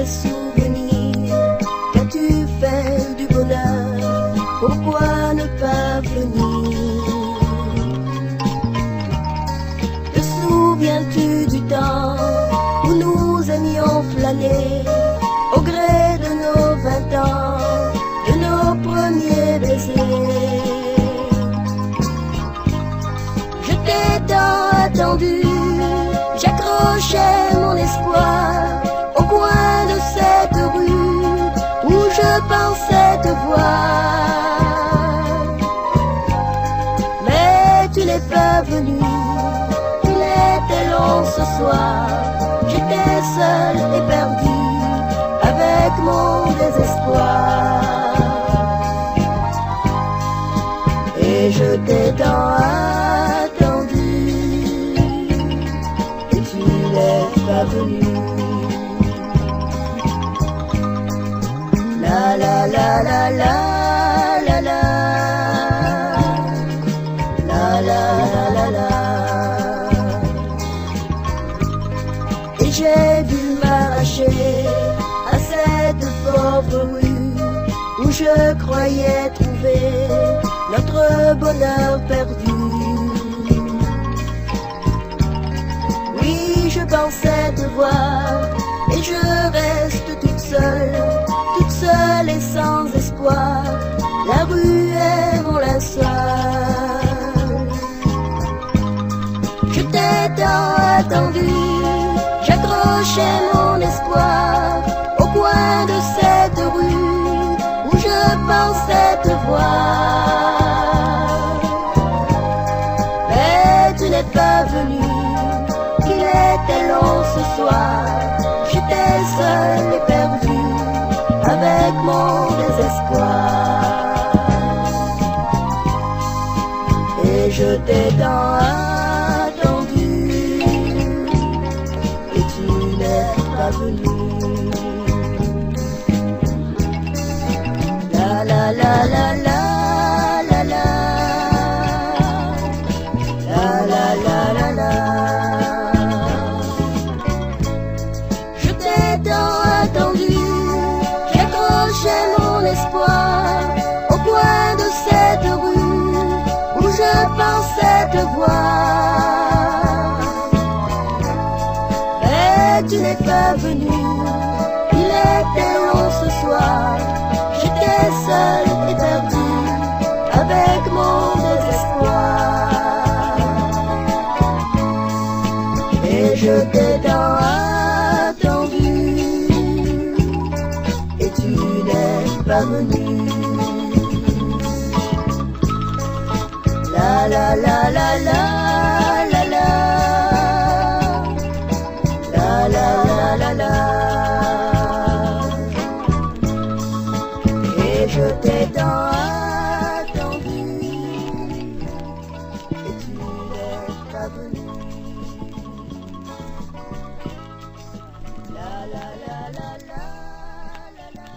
souvenirs. Qu'as-tu fait du bonheur? Pourquoi ne pas venir? Te souviens-tu du temps où nous aimions flâner au gré de nos 20 ans, de nos premiers baisers? Je t'ai tant attendu, j'accrochais mon espoir au coin de cette rue où je pensais te voir. Mais tu n'es pas venu, il était long ce soir. J'étais seul et perdu avec mon désespoir. Et je t'ai tant attendu et tu n'es pas venu. La la la la la la la la la la la. Et j'ai dû m'arracher à cette pauvre rue où je croyais trouver notre bonheur perdu. Oui, je pensais te voir et je reste toute seule et sans espoir. La rue est mon linceul. Je t'ai tant attendu, j'accrochais mon espoir au coin de cette rue où je pensais te voir. Mais tu n'es pas venu, il était long ce soir. J'étais seul et perdu avec mon désespoir. Et je t'ai tant attendu et tu n'es pas venu. La la la la la la la la la la la la. Je t'ai tant attendu, j'accrochais mon espoir au coin de cette rue où je pensais te voir. Mais tu n'es pas venu, il était long ce soir. J'étais seul et perdu avec mon désespoir. Et je t'ai tant attendu et tu n'es pas venu. La la la la la la la la la la la. Et je t'ai tant attendu et tu n'es pas venu. La la la la la la la.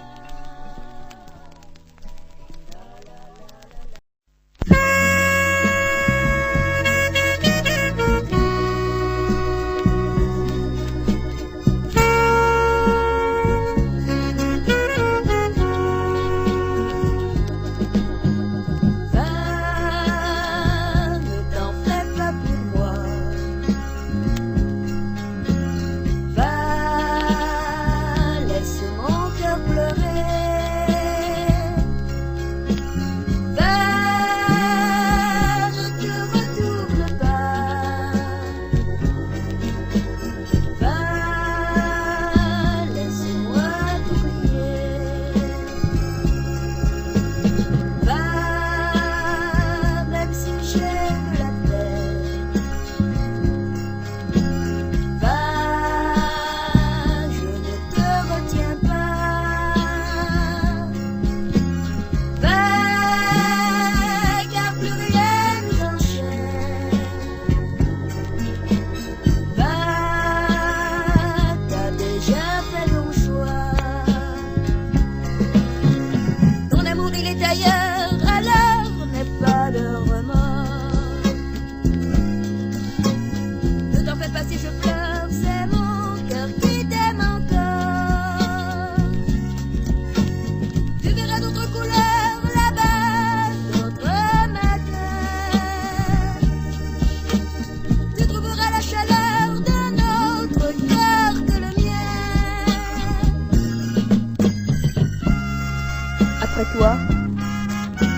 après toi,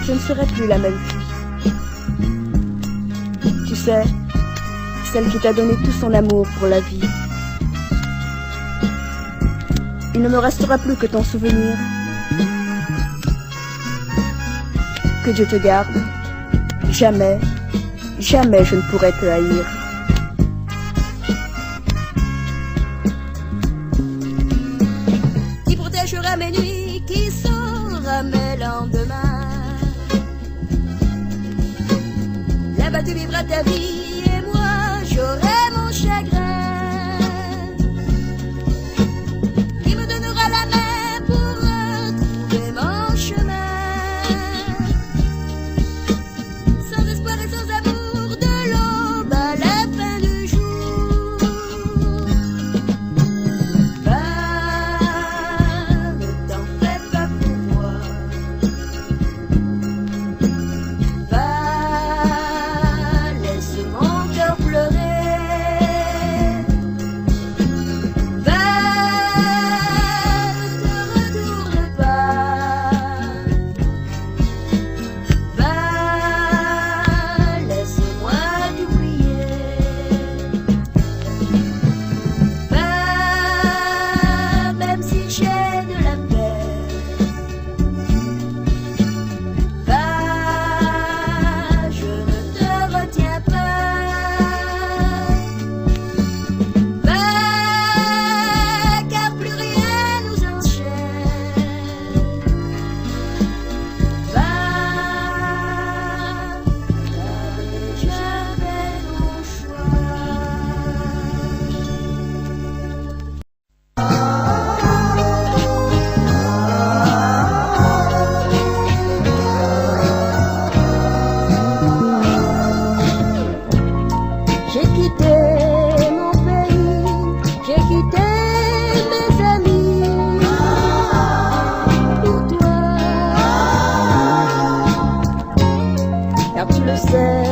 je ne serai plus la même fille. Tu sais, celle qui t'a donné tout son amour pour la vie. Il ne me restera plus que ton souvenir. Que Dieu te garde. Jamais, jamais je ne pourrai te haïr. Qui protégera mes nuits, qui saura mes lendemains. Là-bas tu vivras ta vie et moi j'aurai mon chagrin. Qui me donnera la main pour retrouver mon chemin. Sans espoir et sans amour, de l'aube à la fin du jour. Va, ne t'en fais pas pour moi. Va, laisse mon cœur pleurer. Va, ne te retourne pas. Va, laisse-moi t'oublier. Va, même si j'ai de la peine. Va, je ne te retiens pas. Va, car plus rien nous enchaîne. Va, j'avais mon choix. J'ai quitté mon pays, j'ai quitté mes amis pour toi, car tu le sais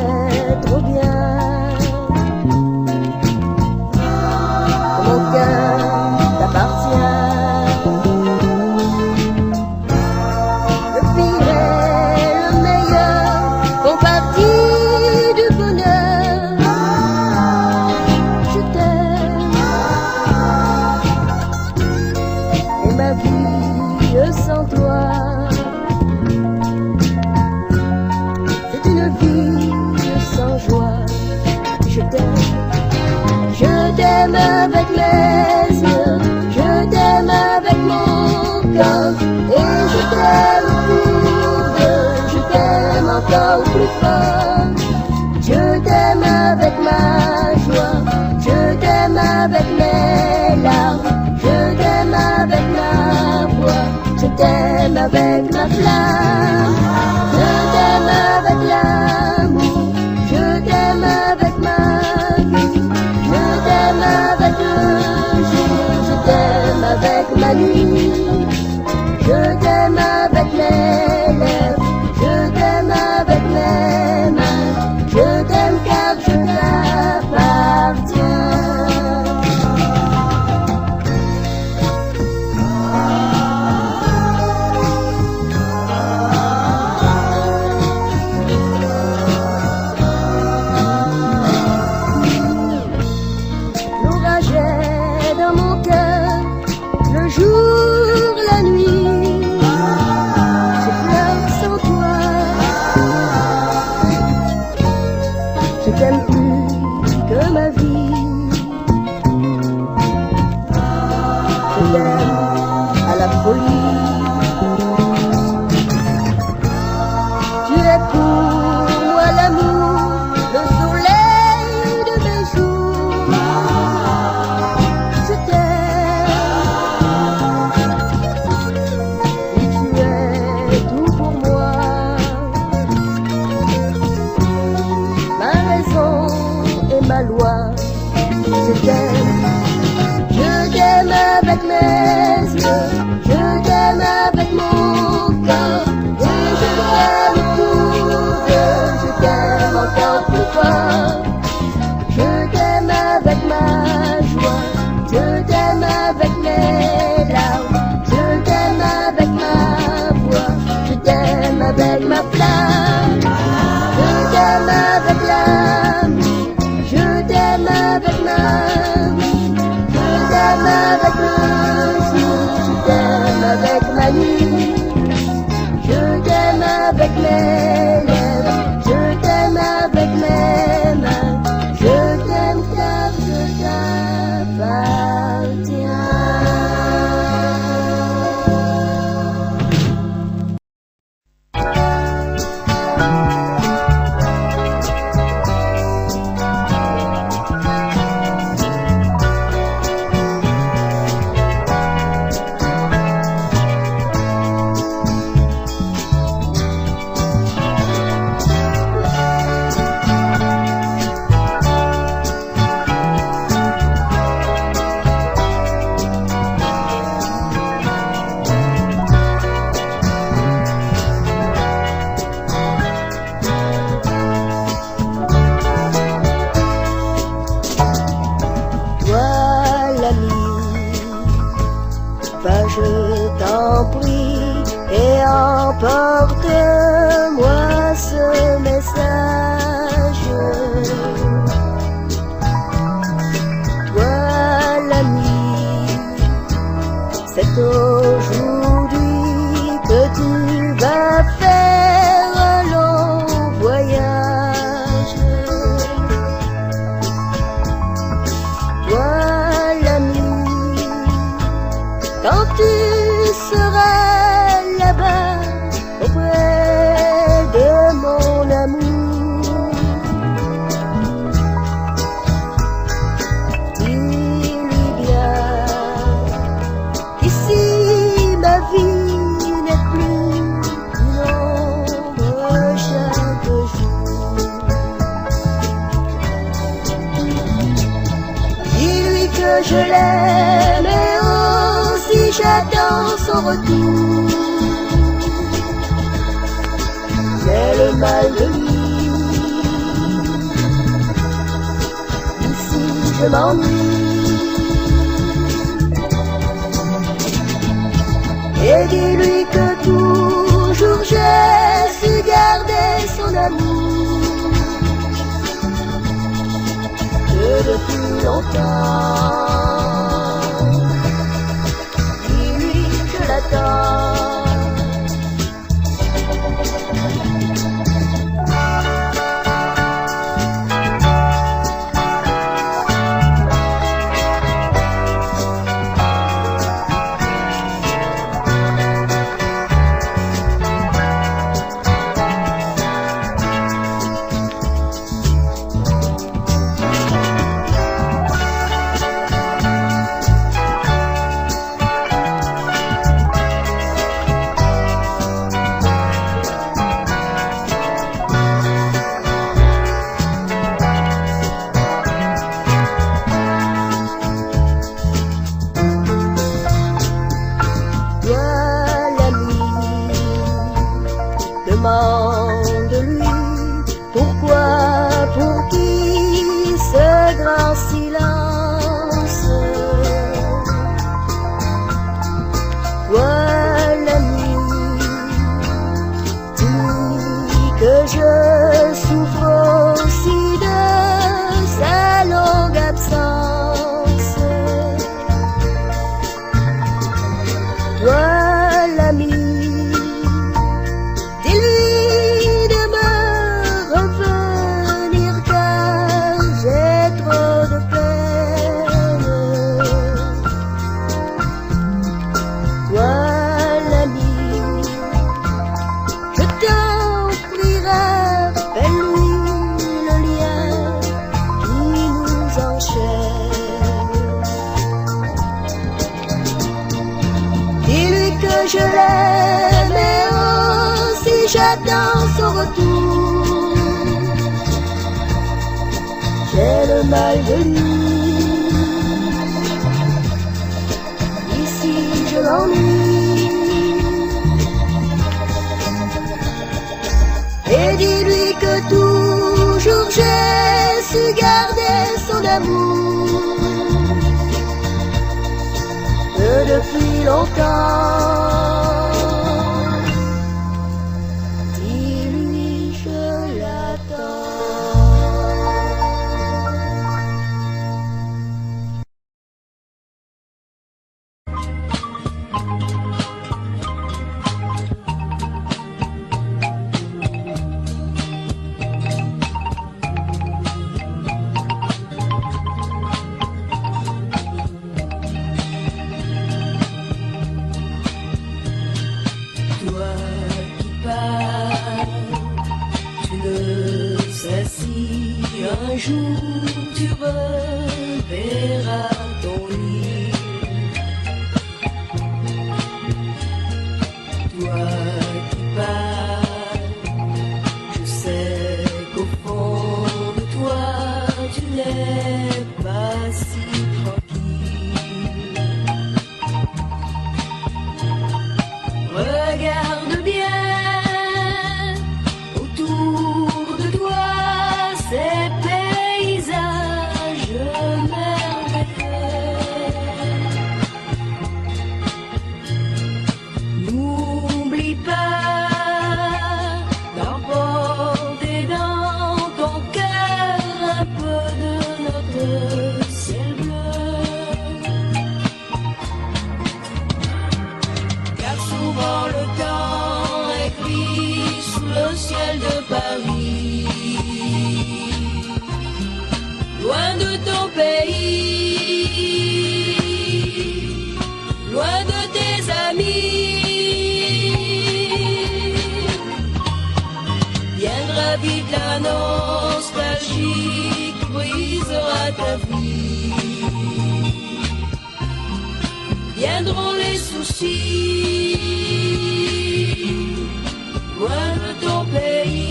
trop bien, que mon cœur t'appartient. Le pire et le meilleur font partie du bonheur. Je t'aime et ma vie sans toi, c'est une vie sans joie. Je t'aime avec mes yeux, je t'aime avec mon cœur, et je t'aime pour deux, je t'aime encore plus fort. Je t'aime avec ma joie, je t'aime avec mes larmes, je t'aime avec ma voix, je t'aime avec ma flamme, je t'aime avec l'amour, je t'aime avec ma vie, je t'aime avec le jour, je t'aime avec ma nuit, je t'aime avec mes lèvres, je t'aime avec mes mains, je t'aime car je t'appartiens. L'orage est dans mon cœur, le jour, la nuit. J'ai je t'en prie, et emporte-moi ce message. Toi l'ami, c'est aujourd'hui que tu vas faire un long voyage. Toi l'ami, quand tu seras là-bas auprès de mon amour, dis-lui bien qu'ici ma vie n'est plus une ombre chaque jour. Dis-lui que je l'aime et aussi j'attends son retour. J'ai le mal de lui, ici je m'ennuie. Et dis-lui que toujours j'ai su garder son amour, que depuis longtemps, dis-lui que je l'attends. Demande-lui pourquoi, pour qui ce grand silence. Toi l'ami, dis que je souffre aussi de sa longue absence. Toi l'ami, je l'aime et aussi j'attends son retour. J'ai le mal de lui, ici je l'ennuie. Et dis-lui que toujours j'ai su garder son amour, que depuis longtemps, un jour tu reverras ton lit. Toi qui parles, je sais qu'au fond de toi tu n'es pas si tranquille. Regarde bien autour de toi ces paysages merveilleux. Viendra vite la nostalgie qui brisera ta vie. Viendront les soucis, loin de ton pays.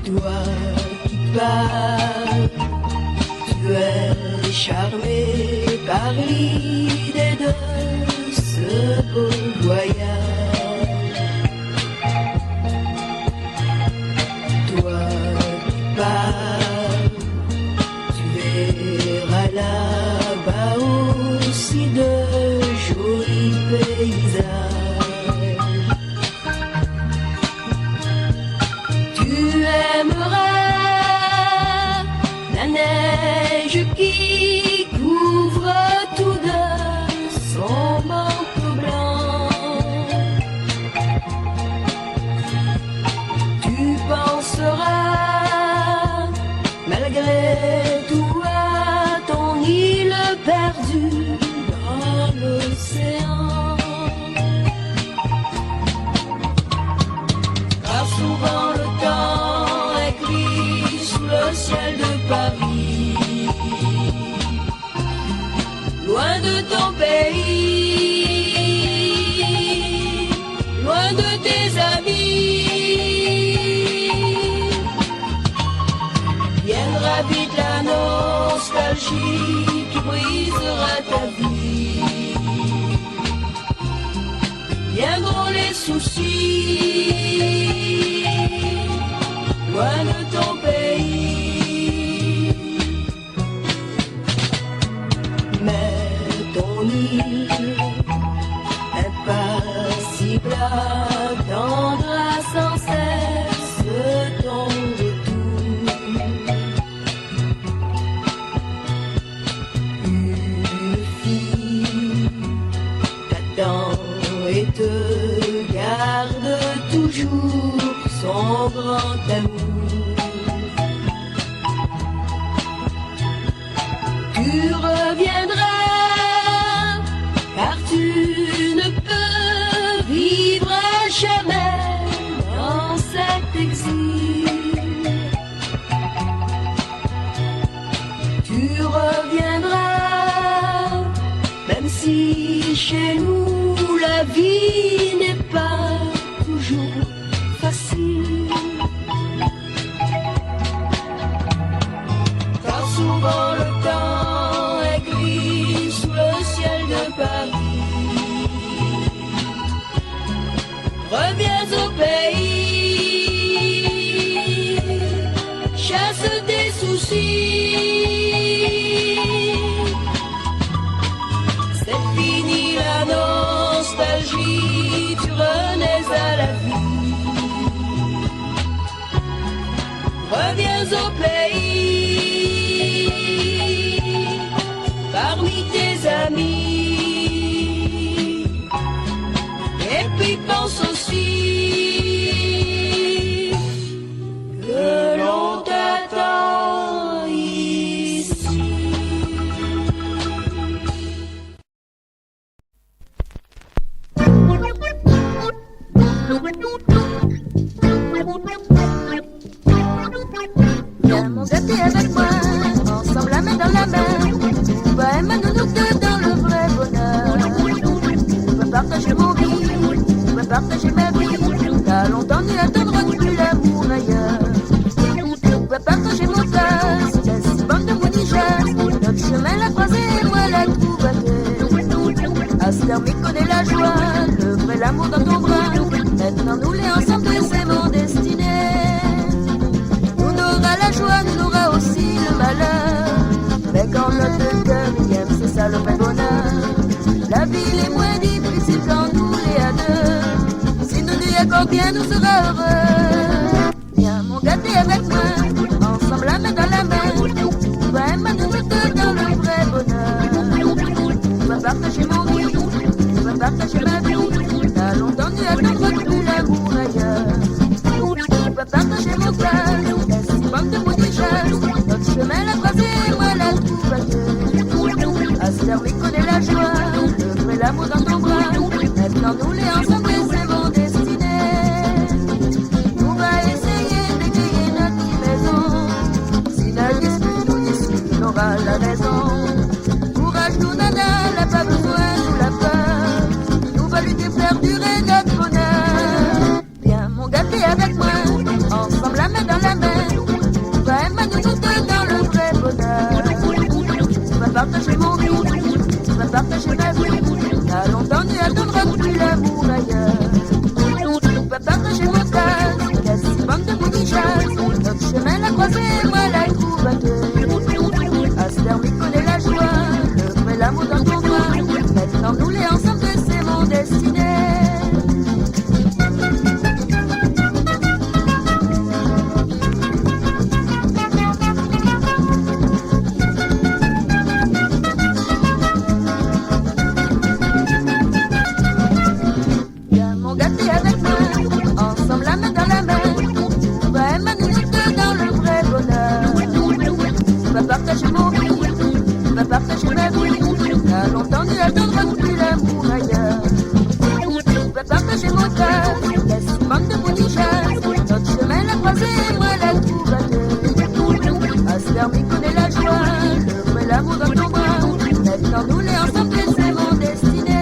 Toi qui parles, tu es charmé par l'idée de ce beau voyage. Toi qui parles, tu verras là-bas aussi de jolis paysages. Tu aimeras la neige qui couvre tout de son manteau blanc. Tu penseras malgré tout à ton île perdue dans l'océan. Car souvent le temps est gris sous le ciel de Paris. Loin de ton pays, loin de tes amis. Viendra vite la nostalgie qui brisera ta vie. Viendront les soucis, loin de ton pays. Mais ton île, impassible, attendra sans cesse ton retour. Une fille t'attend et te garde toujours son grand amour. Tu reviendras, car tu ne peux vivre à jamais dans cet exil. Tu reviendras, même si chez nous la vie n'est pas toujours facile. Car souvent le temps est gris sous le ciel de Paris. Reviens au pays, chasse tes soucis. C'est fini la nostalgie, tu renais à la vie. Reviens au pays, parmi tes amis. Et puis pense aussi que l'on t'attend ici. Viens mon gâté avec moi, ensemble la main dans la main. Toi et moi, nous deux dans le vrai bonheur. Je veux partager mon vie, je veux partager ma vie. T'as longtemps ni attendre plus l'amour ailleurs. Je veux partager mon tas, la si bande de mounigeas. Notre chemin l'a croisé et moi la trouve à terre. Aster m'y connaît la joie, le vrai l'amour dans ton bras. Maintenant nous les ensemble, c'est mon destinée. Nous n'aura la joie, nous n'aura aussi le malheur. Mais quand notre cœur y aime, c'est ça le vrai bonheur. La vie est moins difficile quand nous les à deux. Si nous nous y accordons bien, nous serons heureux. Viens mon gâté avec moi, ensemble la main dans la main. Toi et moi, nous deux dans le vrai bonheur. Je veux partager mon vie, je veux partager ma vie. T'as longtemps dû attendre plus l'amour ailleurs. Je veux partager mon cœur, la si bande de mots déjà. Notre chemin l'a croisé, moi la trouve à deux. Aspermi connaît la joie, le vrai l'amour dans ton bras. Maintenant nous les ensemble c'est mon destinée. On va essayer d'égayer notre maison. Si la dispute nous discute, on aura la raison. Courage nous nana, n'a pas besoin de la peur. Nous va lutter faire durer notre bonheur. Viens mon gars t'es avec moi, ensemble la main dans la main. On va aimer nous tous deux dans le vrai bonheur. On va partager mon vie, on va partager ma vie. T'as longtemps tu attendras plus l'amour ailleurs. On va partager mon tas, quasi bande de bouillie chasse. Notre chemin l'a croisé, moi la trouve à deux. Aspermi connaît la joie, le vrai l'amour dans ton bras. Maintenant nous les ensemble c'est mon destinée. Partager mon vie, on va partager ma vie. T'as longtemps tu attendras plus l'amour ailleurs. On va partager mon tas, laisse bande de bouillie chasse. Notre chemin l'a croisé, moi la trouve à deux. Aspermi connaît la joie, le vrai l'amour dans ton bras. Maintenant nous les ensemble c'est mon destinée.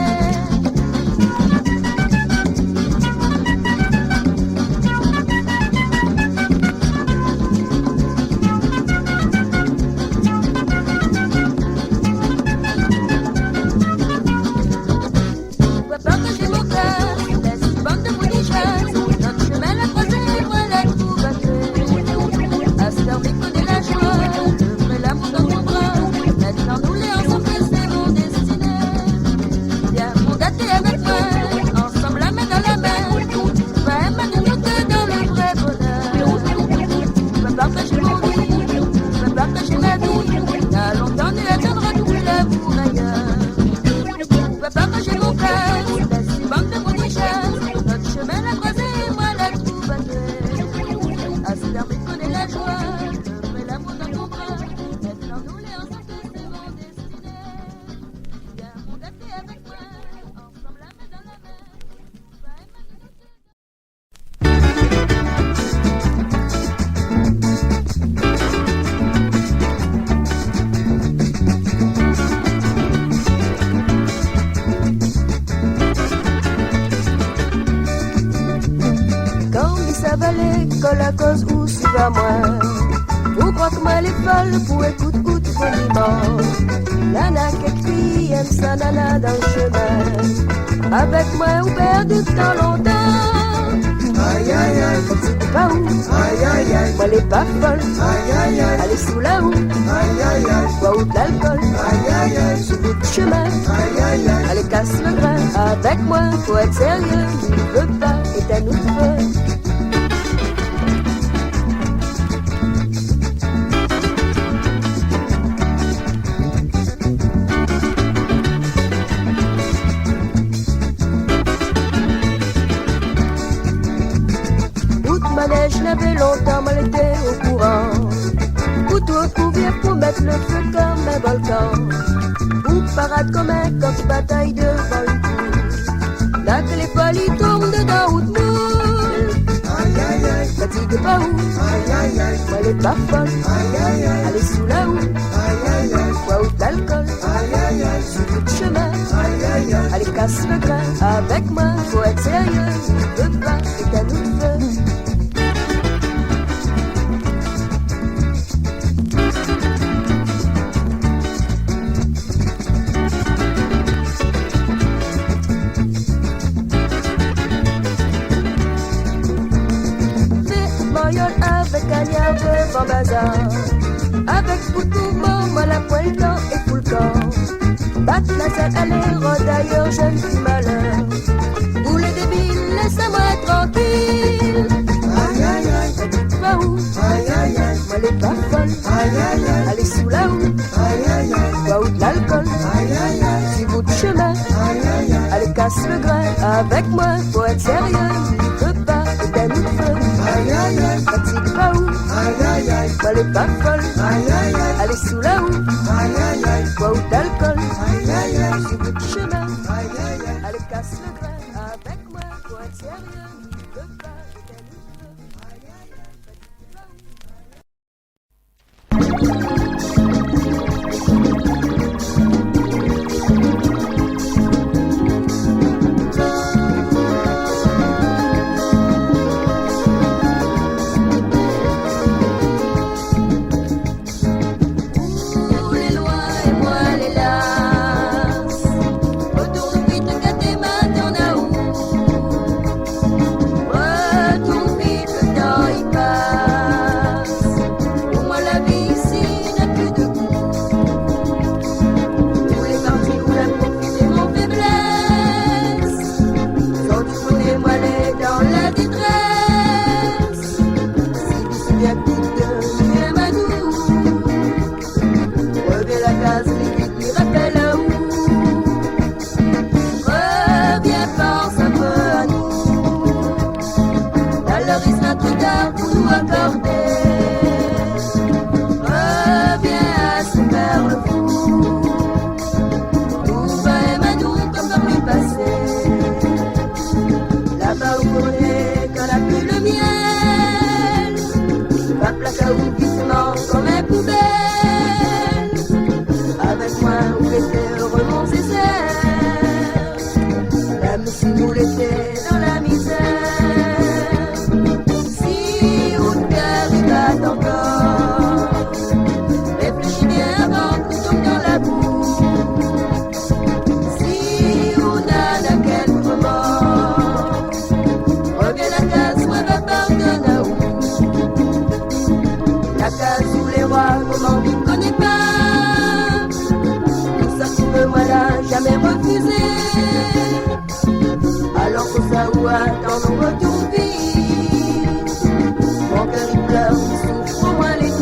La cause où si va moi. Vous croyez que moi les folles pour écoute boniment. Nana qui aime sa nana dans le chemin. Avec moi ou perdu tant longtemps. Aïe aïe aïe, c'est pas où. Aïe aïe aïe, moi les pas folle. Aïe aïe aïe, allez sous la houe. Aïe aïe aïe, bois ou de l'alcool. Aïe aïe aïe, sur le chemin. Aïe aïe aïe, allez casse le grain. Avec moi faut être sérieux. Il veut pas et à nous feu. Je n'avais longtemps mal été au courant. Où toi couvrir pour mettre le feu comme un volcan. Ou parade comme un coq bataille devant le coup. Là que les polis tournent dedans ou de moule. Aïe aïe aïe, fatigue pas où. Aïe aïe aïe, moi les pas folle. Aïe aïe aïe, allez sous la houe. Aïe aïe aïe, bois ou d'alcool. Aïe aïe aïe, sur tout chemin. Aïe aïe aïe, allez casse le grain. Avec moi faut être sérieux. Ne veux pas et à nous le feu. Avec cagnard devant bazar. Avec Poutoumon, moi la poêle blanc et tout le corps. Battre la salle à l'air, d'ailleurs je ne suis malheur. Vous les débiles, laissez-moi tranquille. Aïe aïe aïe, faites pas où. Aïe aïe aïe, moi les pas folle. Aïe aïe aïe, allez sous la houe. Aïe aïe aïe, bois ou de l'alcool. Aïe aïe aïe, si vous de chemin. Aïe aïe aïe, allez casse le grain. Avec moi, faut être sérieux. Je veux pas et à nous de feu. Aïe aïe aïe, fatigue pas où. Aïe aïe aïe, moi les pas folle. Aïe aïe aïe, allez sous la houe. Aïe aïe aïe, bois ou d'alcool. jamais refusé. Alors qu'au Saoua, dans nos retours pays, mon cœur il pleure, il souffre au moins les cuisses.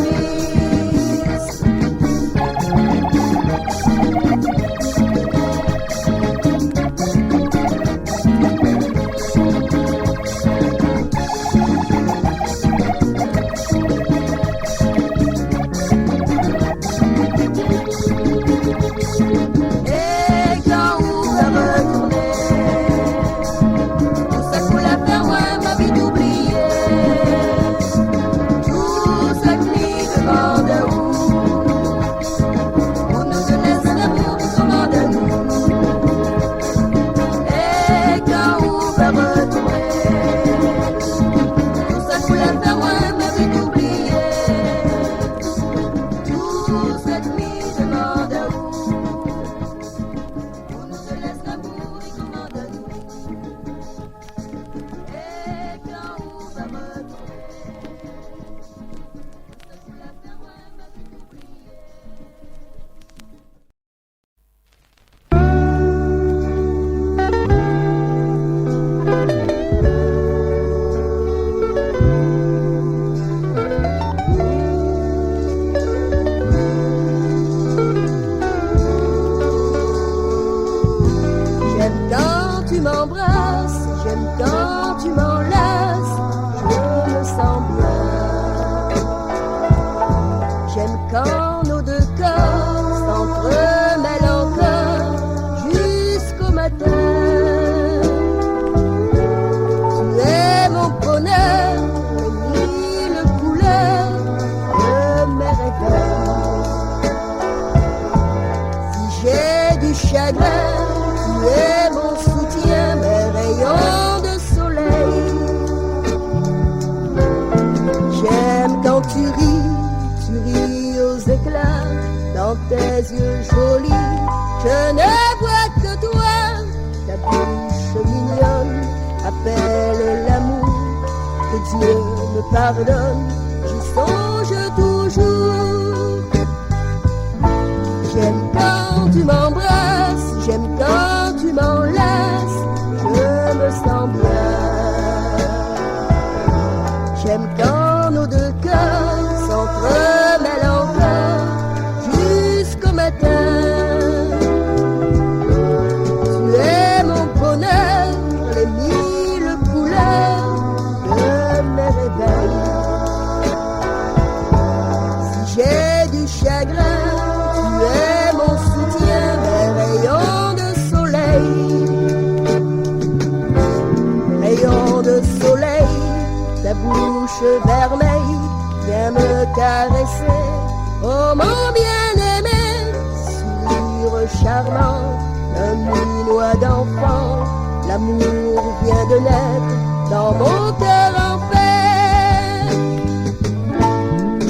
Pardonne, j'y songe toujours. J'aime quand tu m'embrasses, j'aime quand tu m'enlaces, je me sens bien. J'aime quand nos deux cœurs s'entremêlent encore jusqu'au matin. Tu es mon bonheur, les mille couleurs de mes réveils. J'ai du chagrin, tu es mon soutien, mes rayons de soleil. Rayons de soleil, ta bouche vermeille vient me caresser. Oh mon bien-aimé, sourire charmant, un minois d'enfant, l'amour vient de naître dans mon cœur en paix.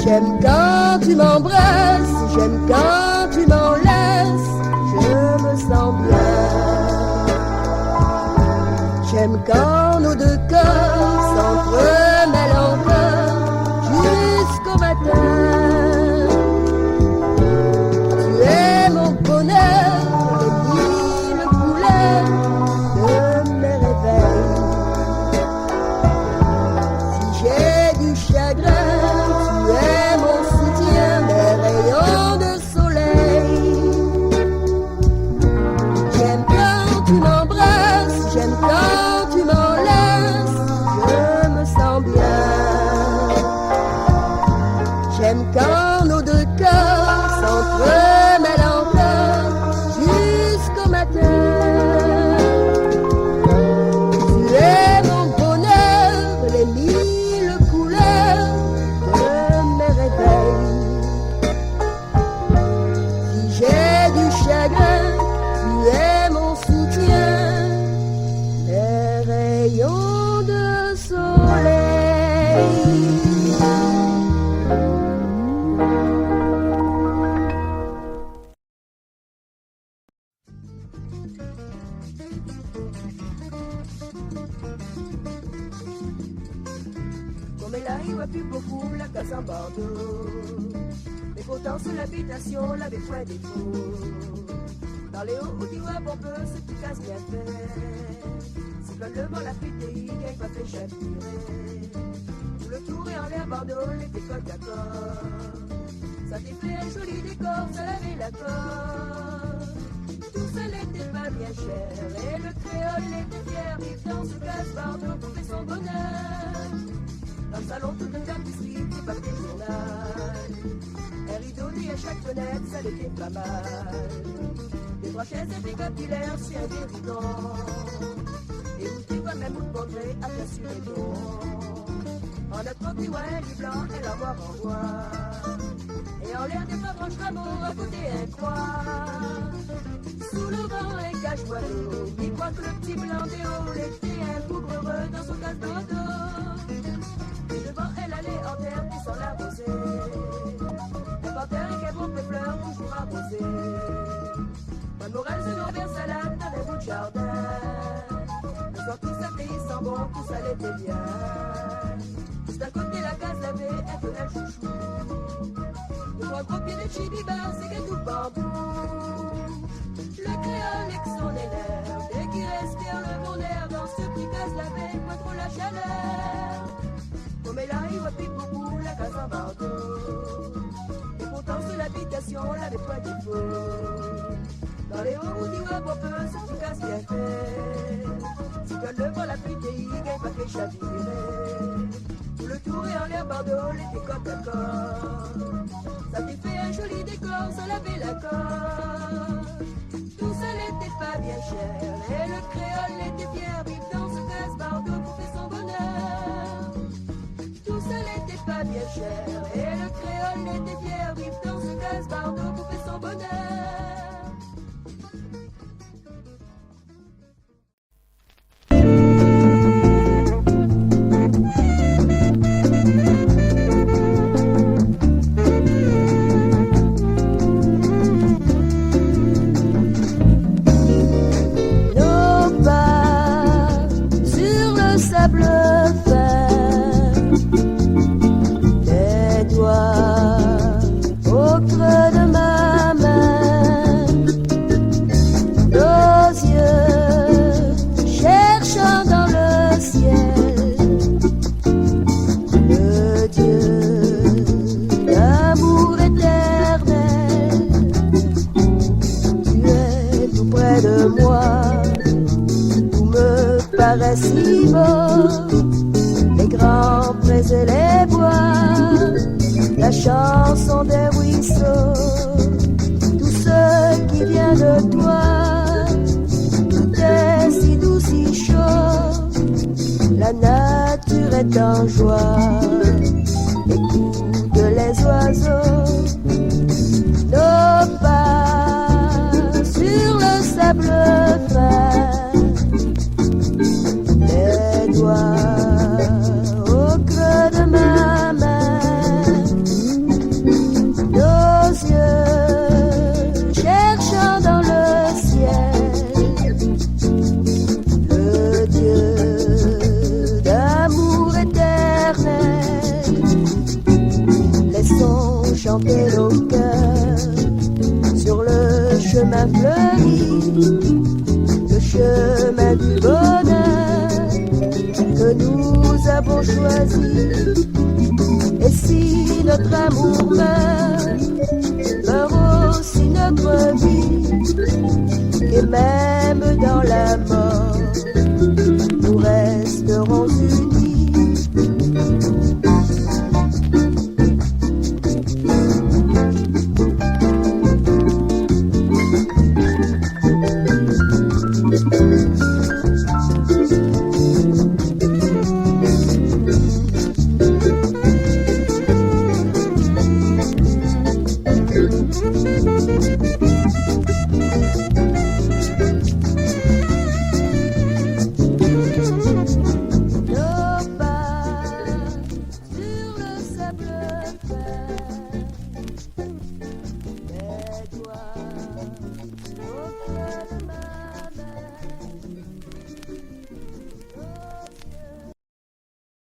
J'aime quand tu m'embrasses, j'aime quand tu m'enlaces, je me sens bien. J'aime quand nos deux cœurs s'entremêlent encore jusqu'au matin. Tu es mon bonheur, les mille couleurs de mes réveils. Si j'ai du chagrin, tu es mon soutien, mes rayons de soleil. J'aime quand tu m'embrasses, j'aime quand tu m'enlaces, je me sens bien. J'aime quand nos deux cœurs s'entremêlent encore jusqu'au matin. Tu es mon bonheur, les mille couleurs de mes réveils. Si j'ai du chagrin, tu es mon soutien, les rayons de soleil. Come l'arriva più beaucoup la casa en Bordeaux. Mais pourtant c'est l'habitation, la des points des fous. Dans Dans les hauts du web, on peut se qui casse bien fait. C'est comme le vent, la pluie, des gagne pas fait chavirer. Tout le tour est en l'air, Bordeaux, les décotes d'accord. Ça défait un joli décor, ça lavait la corde. Tout ça n'était pas bien cher, et le créole était fier. Il dans ce casse Bordeaux pour faire son bonheur. Dans le salon, toute une tapisserie, des papiers journal. Un rideau dit à chaque fenêtre, ça l'était pas mal. Des trois chaises et des capillaires sur un guéridon. Et où tu vois même un portrait à faire sur les dos. En attendant du ouais, du blanc et la voir en bois. Et en l'air des trois branches rameaux, à côté un croix. Sous le vent, un cache-boiseau. Il croit que le petit blanc des hauts était un pauvre heureux dans son casse d'auto. Et devant elle allait en terre et sans l'arroser. Un panthère et qu'un groupe de fleurs toujours arrosées. Bonne morale, c'est nos verres salades dans les bouts de jardin. Le soir tout s'atteignait sans bon, tout ça l'était bien. Juste à côté la case lavée, un fenêtre chouchou. De trois gros pieds de chibiba, c'est qu'un tout bambou. Le créole avec son élève, dès qu'il respire le bon air, dans ce petit case lavé, pas trop la chaleur. Comme là, il voit plus beaucoup la case en Bordeaux. Et pourtant sur l'habitation, on l'avait pas du faux. Dans les hauts du web, on peut se tout casse bien fait. Si que le vent, la pluie, il gagne pas fait chavirer. Tout le tour est en l'air, Bordeaux, les décotes d'accord. Ça défait un joli décor, ça lavait la corde. Tout ça n'était pas bien cher, et le créole était fier. Vivre dans ce casse Bordeaux pour faire son bonheur. Tout ça n'était pas bien cher, et le créole était fier. Vivre dans ce casse Bordeaux pour faire son bonheur. Si beau, les grands prés et les bois, la chanson des ruisseaux, tout ce qui vient de toi, tout est si doux, si chaud, la nature est en joie, écoute les oiseaux, nos pas sur le sable fin. Au creux de ma main, nos yeux cherchant dans le ciel, le Dieu d'amour éternel, laissons chanter nos cœurs sur le chemin fleuri, le chemin du bonheur que nous avons choisi. Et si notre amour meurt, meurt aussi notre vie. Et même